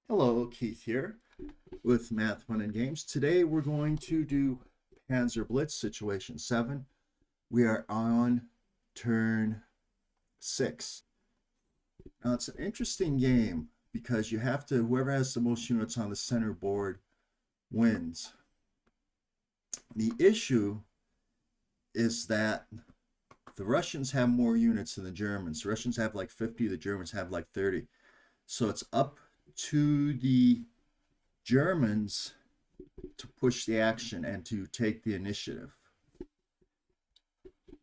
Hello, Keith here with Math Fun and Games. Today we're going to do PanzerBlitz Situation 7. We are on turn 6. Now it's an interesting game because you have to, whoever has the most units on the center board wins. The issue is that the Russians have more units than the Germans. The Russians have like 50, the Germans have like 30. So it's up to the Germans to push the action and to take the initiative.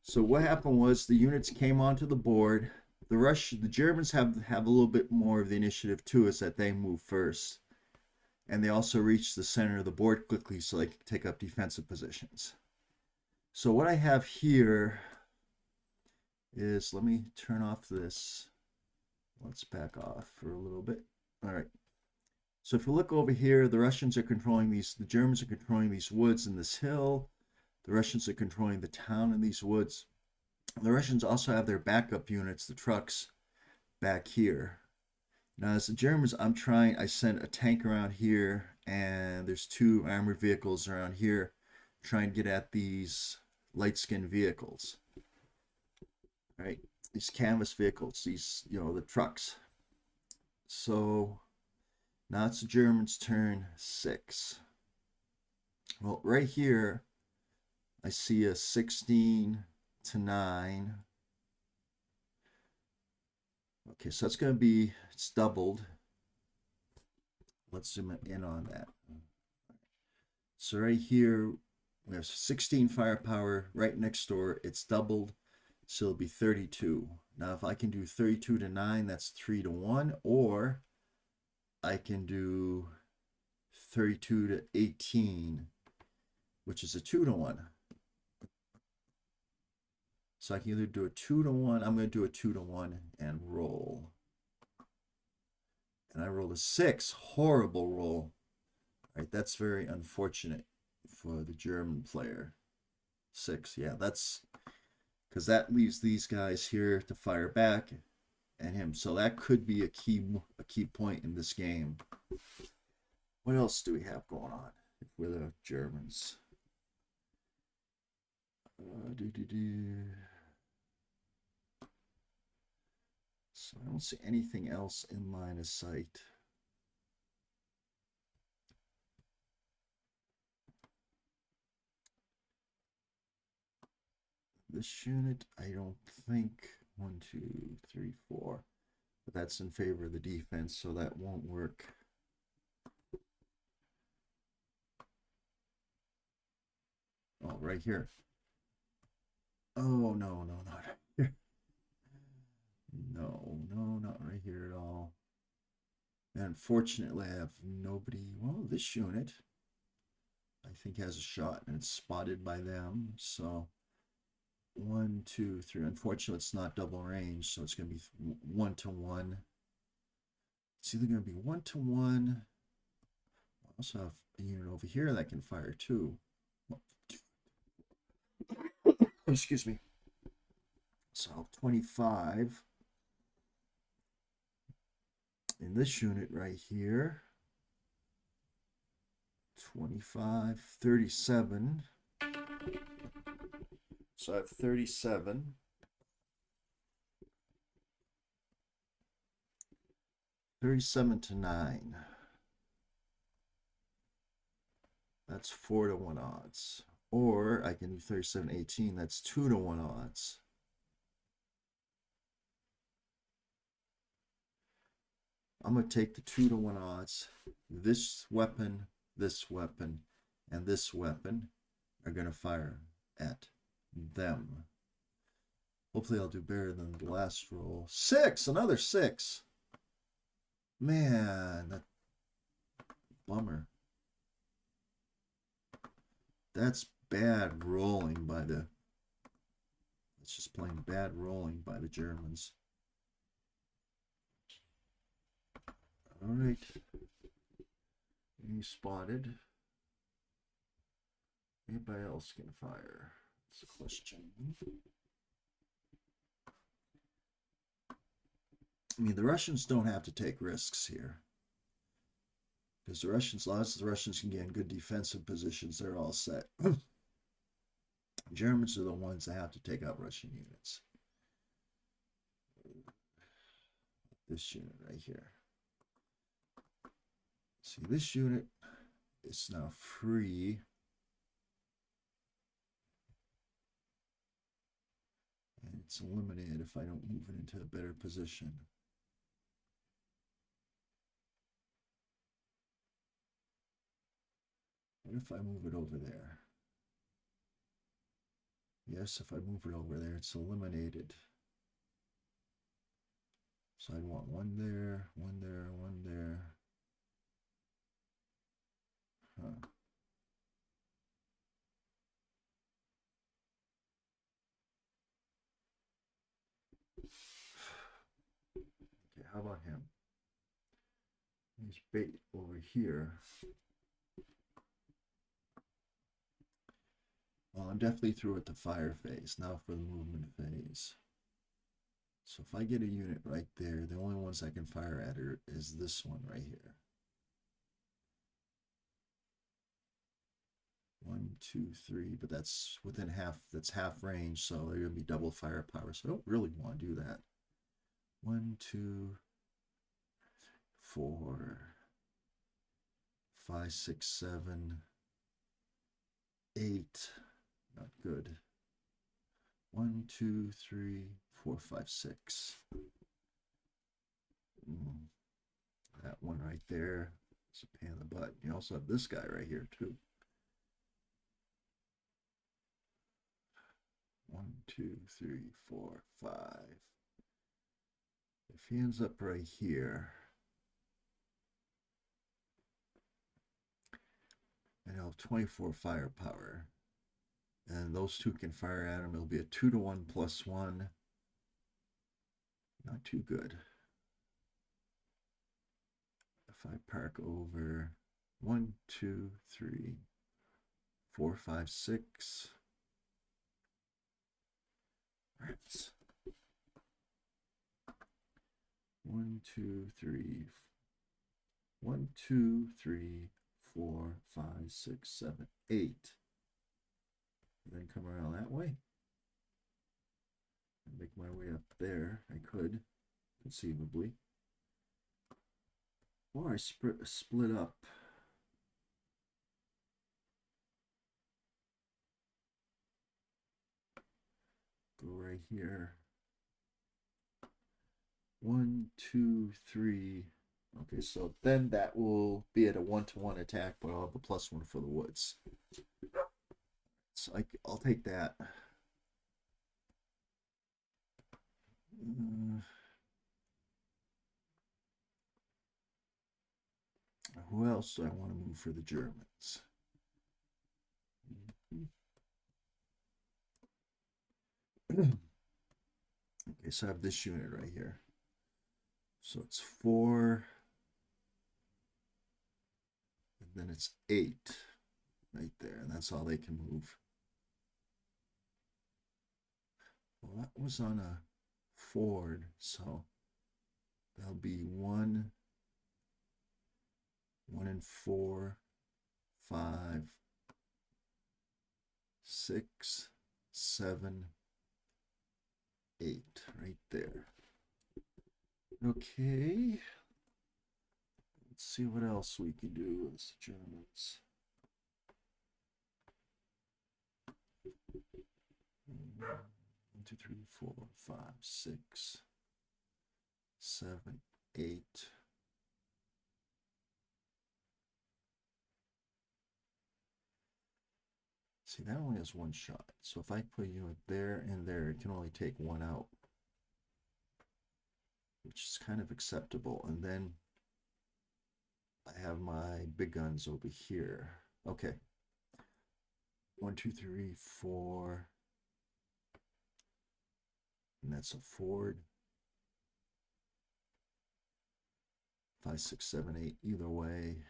So what happened was the units came onto the board. The Germans have a little bit more of the initiative too, is that they move first. And they also reach the center of the board quickly so they can take up defensive positions. So what I have here is, let me turn off this. Let's back off for a little bit. All right. So if you look over here, the Russians are controlling these, the Germans are controlling these woods and this hill. The Russians are controlling the town and these woods. The Russians also have their backup units, the trucks, back here. Now as the Germans, I sent a tank around here, and there's 2 armored vehicles around here trying to get at these light-skinned vehicles. Right? These canvas vehicles, these, the trucks. So now it's the Germans' turn 6. Well, right here, I see a 16 to 9. Okay, so it's going to be, it's doubled. Let's zoom in on that. So right here, we have 16 firepower. Right next door, it's doubled. So it'll be 32. Now, if I can do 32 to 9, that's 3 to 1. Or I can do 32 to 18, which is a 2 to 1. So I can either do a 2 to 1. I'm going to do a 2 to 1 and roll. And I rolled a 6. Horrible roll. All right, that's very unfortunate for the German player. 6, yeah, that's because that leaves these guys here to fire back and him. So that could be a key point in this game. What else do we have going on with the Germans? So I don't see anything else in line of sight. This unit, I don't think 1, 2, 3, 4, but that's in favor of the defense, so that won't work. Oh, right here. Oh, no, not here. No, not right here at all. And unfortunately, I have nobody. Well, this unit, I think, has a shot, and it's spotted by them. So 1, 2, 3. Unfortunately, it's not double range, so it's going to be 1 to 1. It's either going to be 1 to 1. I also have a unit over here that can fire too. Excuse me. So 25. In this unit right here, 25, 37. So I have 37. 37 to 9. That's 4 to 1 odds. Or I can do 37, 18. That's 2 to 1 odds. I'm going to take the 2 to 1 odds. This weapon, and this weapon are going to fire at them. Hopefully I'll do better than the last roll. 6! Another 6! Man, that bummer. That's bad rolling by the... It's just plain bad rolling by the Germans. All right. He spotted. Anybody else can fire? That's a question. I mean, the Russians don't have to take risks here. Because the Russians, as long as the Russians can get in good defensive positions, they're all set. Germans are the ones that have to take out Russian units. This unit right here. See, this unit is now free. And it's eliminated if I don't move it into a better position. What if I move it over there? Yes, if I move it over there, it's eliminated. So I'd want one there, one there, one there. Huh. Okay, how about him? He's bait over here. Well, I'm definitely through with the fire phase. Now for the movement phase. So if I get a unit right there, the only ones I can fire at her is this one right here. 1, 2, 3, but that's within half, that's half range, so they're gonna be double firepower. So I don't really want to do that. 1, 2, 4, 5, 6, 7, 8. Not good. 1, 2, 3, 4, 5, 6. That one right there is a pain in the butt. You also have this guy right here too. 1, 2, 3, 4, 5. If he ends up right here, and he'll have 24 firepower, and those two can fire at him, it'll be a 2-to-1 plus 1. Not too good. If I park over 1, 2, 3, 4, 5, 6. Right. 1, 2, 3. 1, 2, 3, 4, 5, 6, 7, 8. And then come around that way. And make my way up there. I could, conceivably. Or I split up. Go right here. 1, 2, 3. Okay, so then that will be at a 1-to-1 attack, but I'll have a +1 for the woods. So I'll take that. Who else do I want to move for the Germans? Okay, so I have this unit right here. So it's 4, and then it's 8 right there, and that's all they can move. Well, that was on a Ford, so that'll be 1, 1 and 4, 5, 6, 7, 8 right there. Okay. Let's see what else we can do as the Germans. 1, 2, 3, 4, 5, 6, 7, 8. See, that only has one shot. So if I put a unit there and there, it can only take one out, which is kind of acceptable. And then I have my big guns over here. Okay. 1, 2, 3, 4. And that's a Ford. 5, 6, 7, 8. Either way.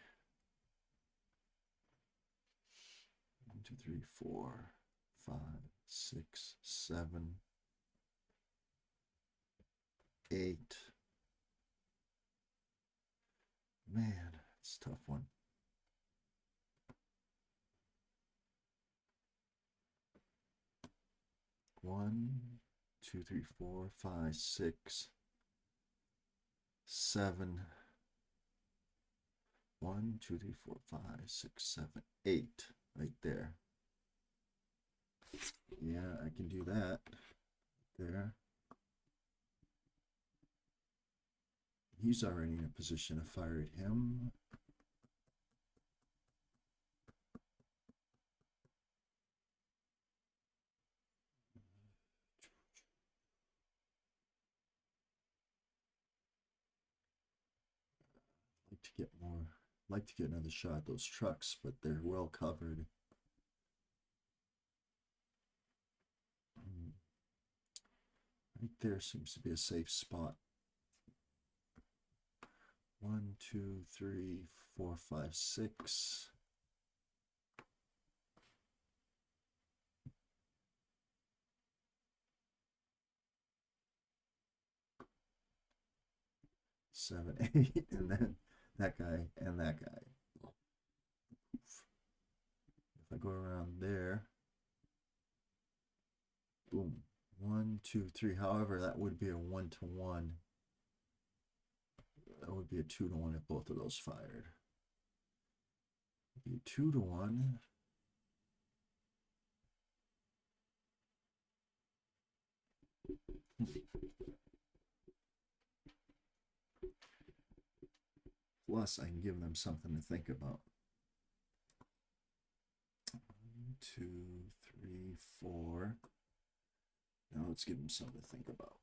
1, 2, 3, 4, 5, 6, 7, 8. Man, it's That's a tough one. One, two, three, four, five, six, seven. 1, 2, 3, 4, 5, 6, 7, 8. Right there. Yeah, I can do that. There. He's already in a position to fire at him. Like to get more. Like to get another shot at those trucks, but they're well covered. Right there seems to be a safe spot. 1, 2, 3, 4, 5, 6. Seven, 8, and then that guy and that guy. If I go around there, boom, 1, 2, 3. However, that would be a 1-to-1. That would be a 2-to-1 if both of those fired. It'd be a 2-to-1. Plus, I can give them something to think about. 1, 2, 3, 4. Now let's give them something to think about.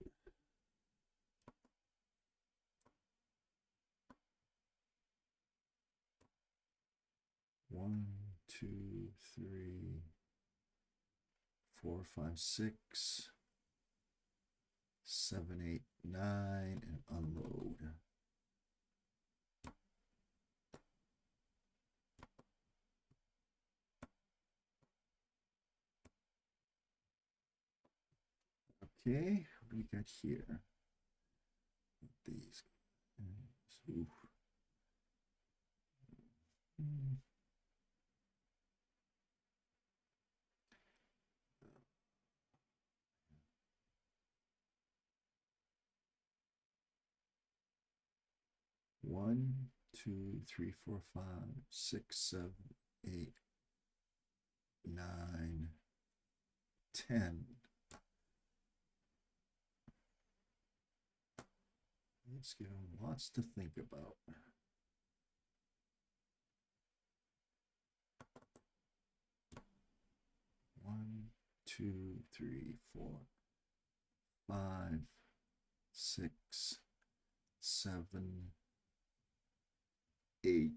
One, two, three, 4, 5, 6, 7, 8, 9, and unload. Okay, what do we got here? These. Ooh. 1, 2, 3, 4, 5, 6, 7, 8, 9, 10. Let's give them lots to think about. One, 2, 3, 4, 5, 6, 7, 8.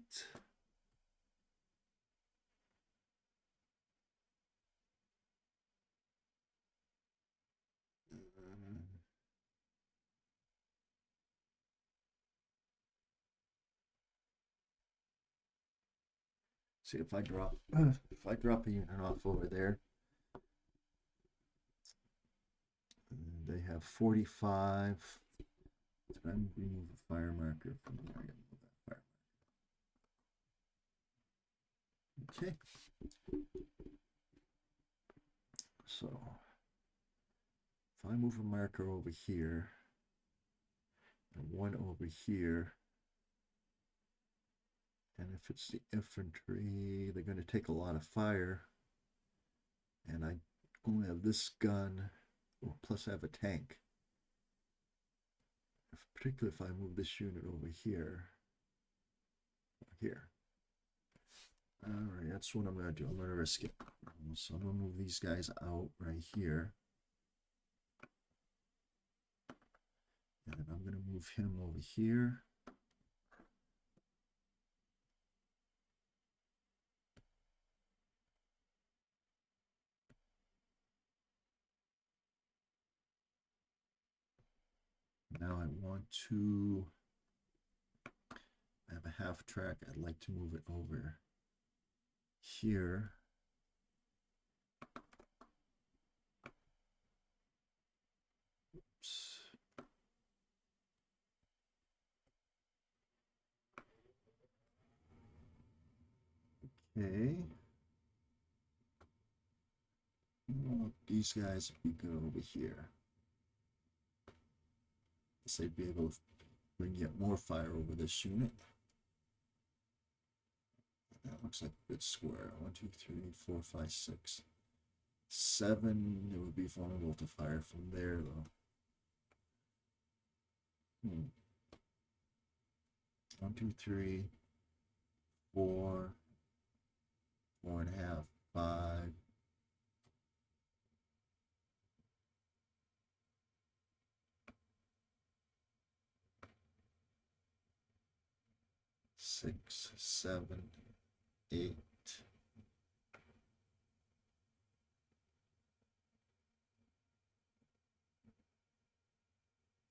See if I drop a unit off over there. They have 45. Did I remove a fire marker from there? I gotta move that fire marker. Okay. So if I move a marker over here and one over here, and if it's the infantry, they're going to take a lot of fire. And I only have this gun, plus I have a tank. Particularly if I move this unit over here. Here. All right, that's what I'm going to do. I'm going to risk it. So I'm going to move these guys out right here. And then I'm going to move him over here. Now I want to have a half track. I'd like to move it over here. Oops. Okay. Well, these guys would be good over here. Guess they'd be able to bring yet more fire over this unit. That looks like a good square. 1, 2, 3, 4, 5, 6, 7. It would be vulnerable to fire from there, though. 1, 2, 3, 4, 4.5, 5. 6, 7, 8.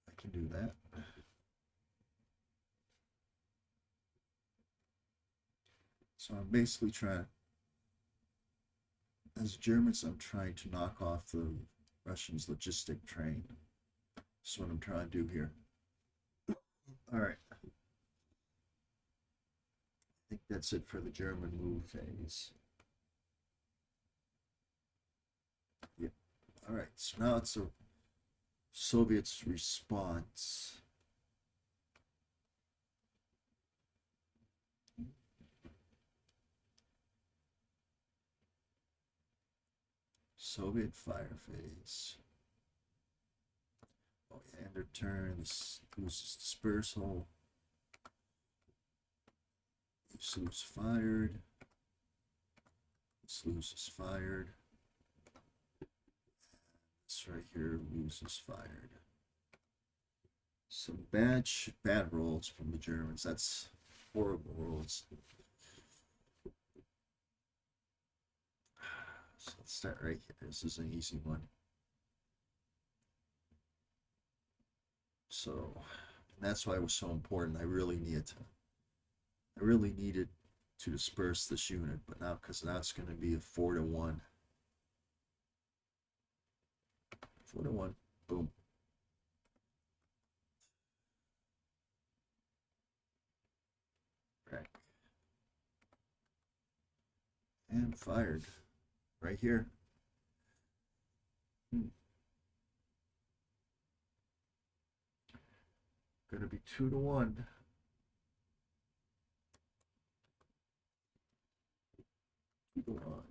I can do that. So I'm basically trying, as Germans, I'm trying to knock off the Russians' logistic train. That's what I'm trying to do here. All right. I think that's it for the German move phase. Yep. All right. So now it's the Soviets' response. Soviet fire phase. Oh, yeah, end of turn. This loses dispersal. This lose fired. This loses fired. This right here loses fired. Some bad rolls from the Germans. That's horrible rolls. So let's start right here. This is an easy one. So that's why it was so important. I really needed to disperse this unit, but now because now it's going to be a 4-1. 4-1. Boom. Crack. And fired. Right here. Gonna be 2-1. 2-1.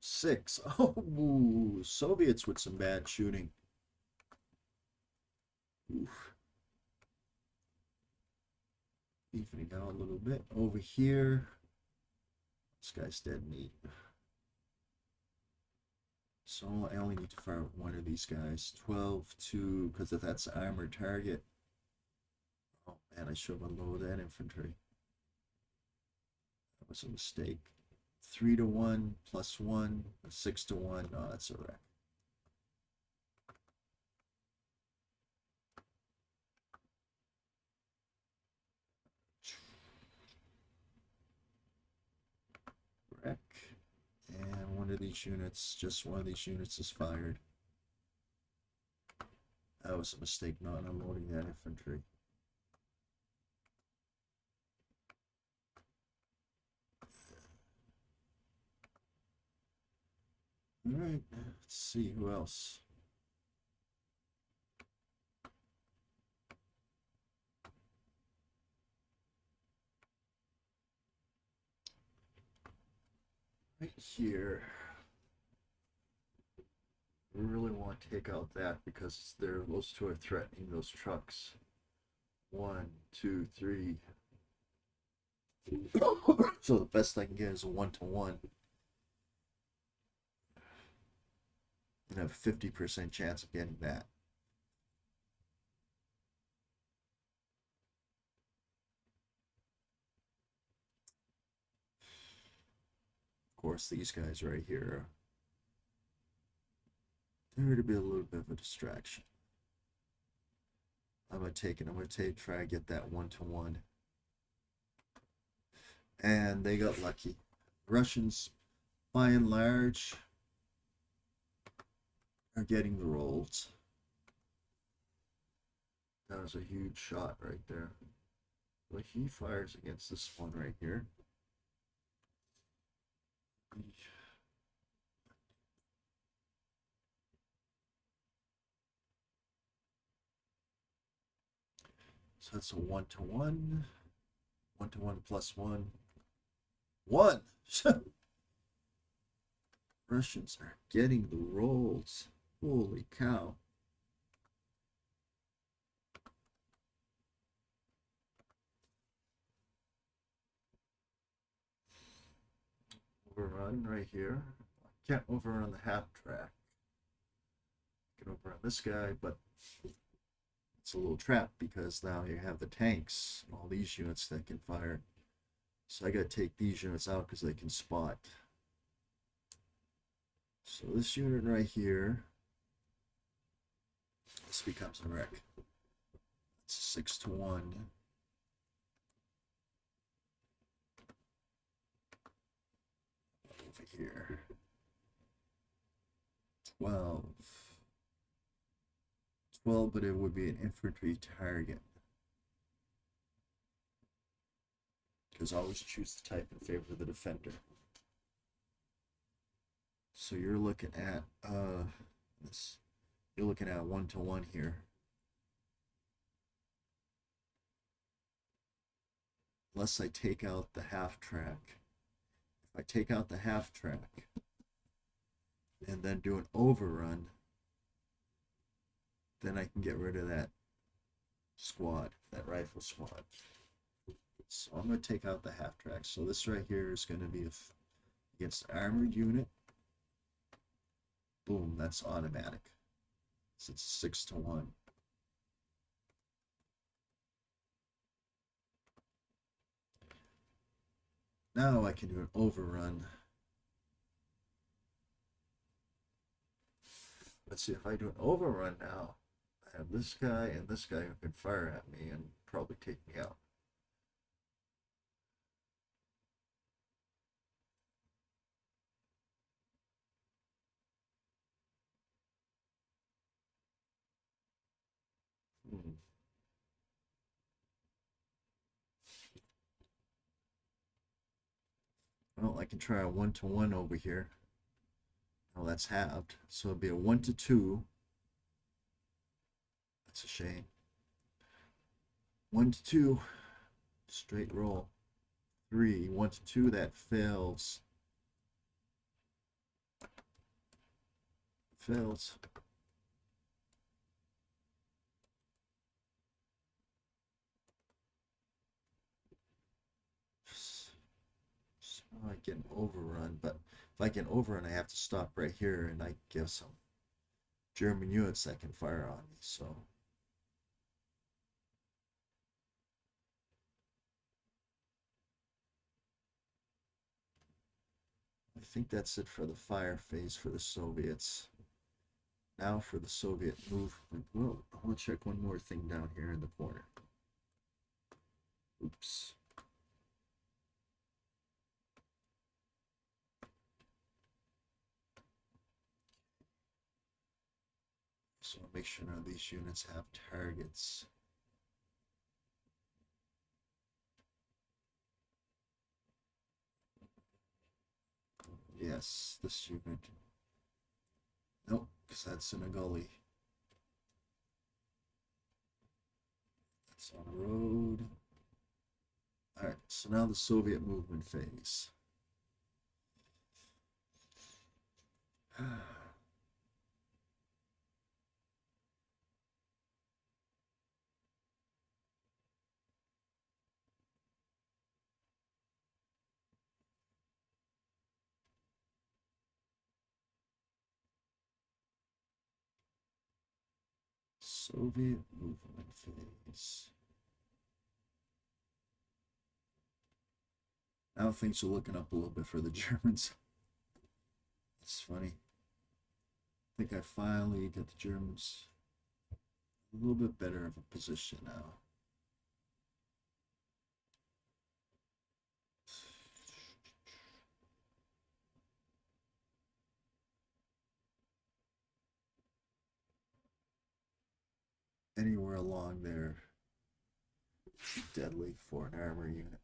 6. Oh, Soviets with some bad shooting. Oof. Evening out a little bit. Over here. This guy's dead meat. So I only need to fire one of these guys. 12-2, because if that's an armored target. Oh man, I should have unloaded that infantry. That was a mistake. 3-1 plus 1, 6-1. No, that's a wreck. Wreck. And one of these units, just one of these units is fired. That was a mistake not unloading that infantry. All right, let's see who else. Right here. We really want to take out that because those two are threatening those trucks. 1, 2, 3. So the best I can get is a 1-1. And have a 50% chance of getting that. Of course, these guys right here, they're to be a little bit of a distraction. I'm gonna try to get that 1-1. And they got lucky. Russians, by and large, are getting the rolls. That was a huge shot right there. But he fires against this one right here. So that's a 1-to-1. 1-to-1 plus 1. 1! Russians are getting the rolls. Holy cow. Overrun right here. Can't overrun the half track. Can overrun this guy, but it's a little trap because now you have the tanks and all these units that can fire. So I gotta take these units out because they can spot. So this unit right here, this becomes a wreck. It's 6-to-1. Over here. 12. 12, but it would be an infantry target. Because always choose the type in favor of the defender. So you're looking at this. You're looking at 1-to-1 here. Unless I take out the half track. If I take out the half track and then do an overrun, then I can get rid of that squad, that rifle squad. So I'm going to take out the half track. So this right here is going to be against an armored unit. Boom, that's automatic. So it's 6-to-1. Now I can do an overrun. Let's see, if I do an overrun now, I have this guy and this guy who can fire at me and probably take me out. Well, I can try a 1-to-1 over here. Oh, that's halved. So it'll be a 1-to-2. That's a shame. 1-to-2. Straight roll. 3. 1-to-2. That fails. Fails. I can overrun, but if I can overrun, I have to stop right here, and I give some German units that can fire on me. So I think that's it for the fire phase for the Soviets. Now for the Soviet movement. Well, I want to check one more thing down here in the corner. Oops. So I'll make sure none of these units have targets. Yes, this unit. Nope, because that's in a gully. That's on a road. Alright, so now the Soviet movement phase. Soviet movement phase. Now things are looking up a little bit for the Germans. It's funny. I think I finally get the Germans a little bit better of a position now. Anywhere along there, deadly for an armor unit.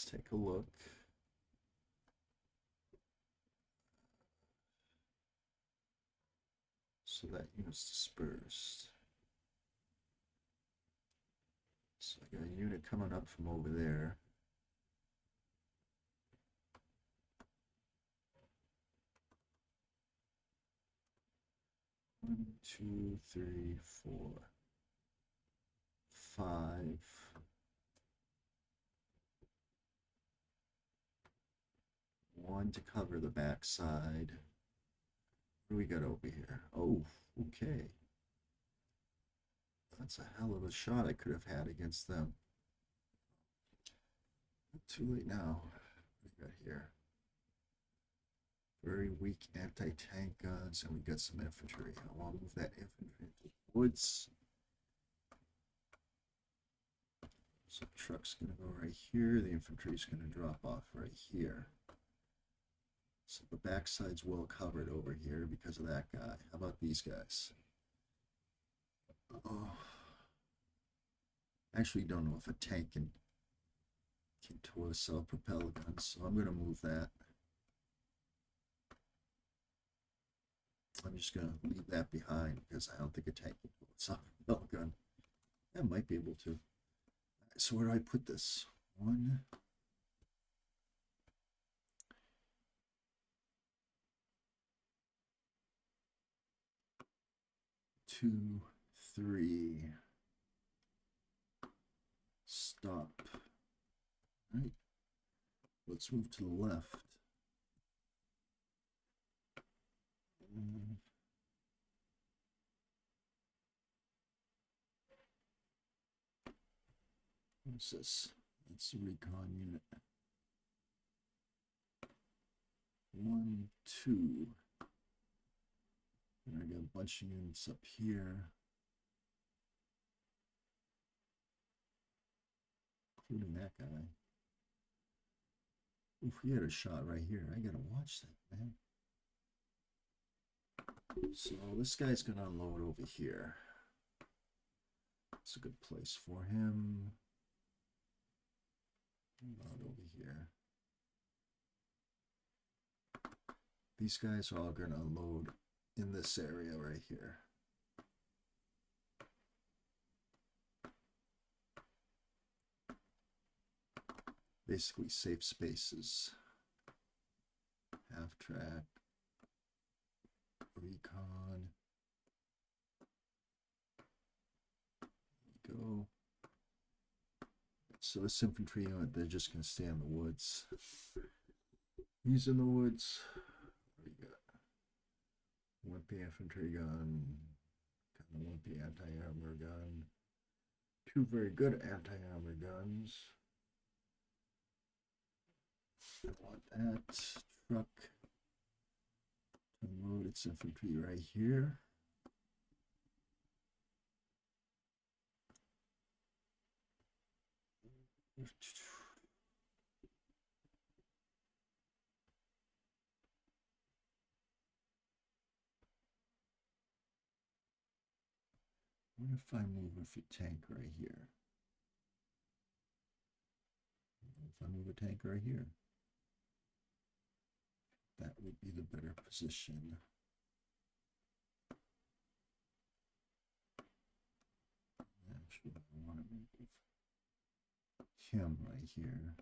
Let's take a look. So that unit's dispersed. So I got a unit coming up from over there. One, two, three, four, five. One to cover the backside. What do we got over here? Oh, okay. That's a hell of a shot I could have had against them. Too late now. What do we got here? Very weak anti-tank guns, and we got some infantry. I want to move that infantry into the woods. So the truck's going to go right here. The infantry's going to drop off right here. So the backside's well covered over here because of that guy. How about these guys? Oh. Actually, don't know if a tank can tow a self-propelled gun, so I'm going to move that. I'm just going to leave that behind because I don't think a tank can tow a self-propelled gun. I might be able to. So where do I put this? 1, 2, 3. Stop. All right. Let's move to the left. What's this? That's the recon unit. 1, 2. And I got a bunch of units up here, including that guy. Oof, he had a shot right here. I gotta watch that, man. So this guy's gonna unload over here. It's a good place for him. Unload over here. These guys are all gonna unload in this area right here. Basically safe spaces. Half track. Recon. There we go. So this infantry unit, they're just going to stay in the woods. He's in the woods. What do we got? Wimpy infantry gun. Kind of wimpy anti-armor gun. 2 very good anti-armor guns. I want that truck to load its infantry right here. What if I move a tank right here? If I move a tank right here, that would be the better position. Actually, I want to move him right here.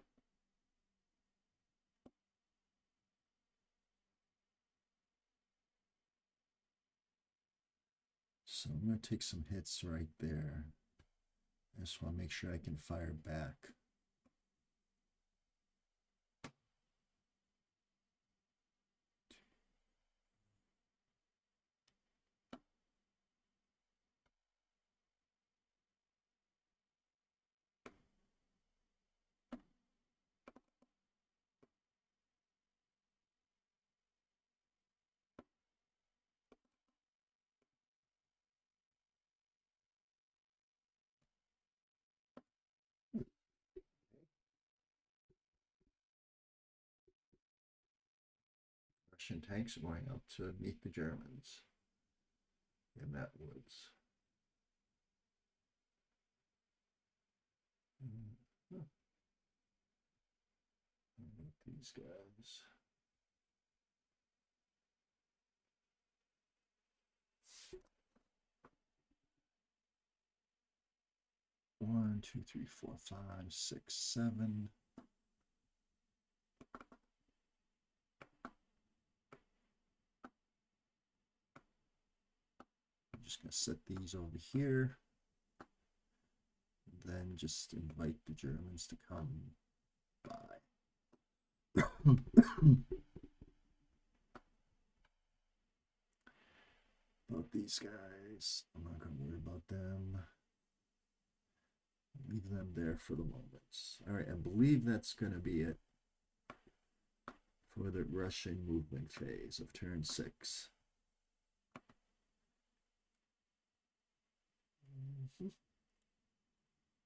So I'm going to take some hits right there. I just want to make sure I can fire back. Russian tanks are going up to meet the Germans in that woods. these guys. One, two, three, four, five, six, seven. I'm just going to set these over here. Then just invite the Germans to come by. About these guys, I'm not going to worry about them. Leave them there for the moment. All right, I believe that's going to be it for the Russian movement phase of turn 6.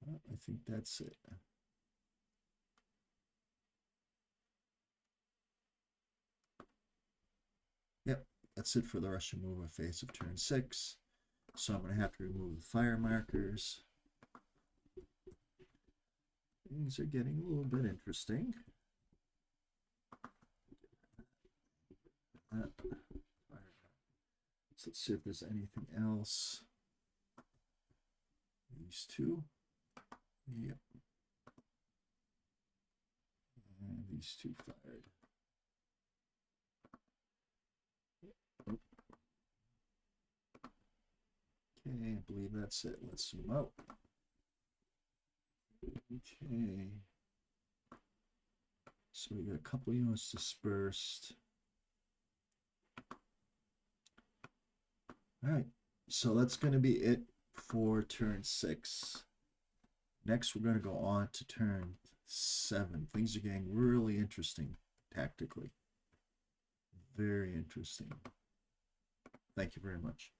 Well, I think that's it. Yep, that's it for the Russian movement phase of turn 6. So I'm going to have to remove the fire markers. Things are getting a little bit interesting. So let's see if there's anything else. These two. Yep. And these two fired. Okay, I believe that's it. Let's zoom out. Okay. So we got a couple units dispersed. All right, so that's going to be it for turn 6. Next, we're going to go on to turn 7. Things are getting really interesting tactically. Very interesting. Thank you very much.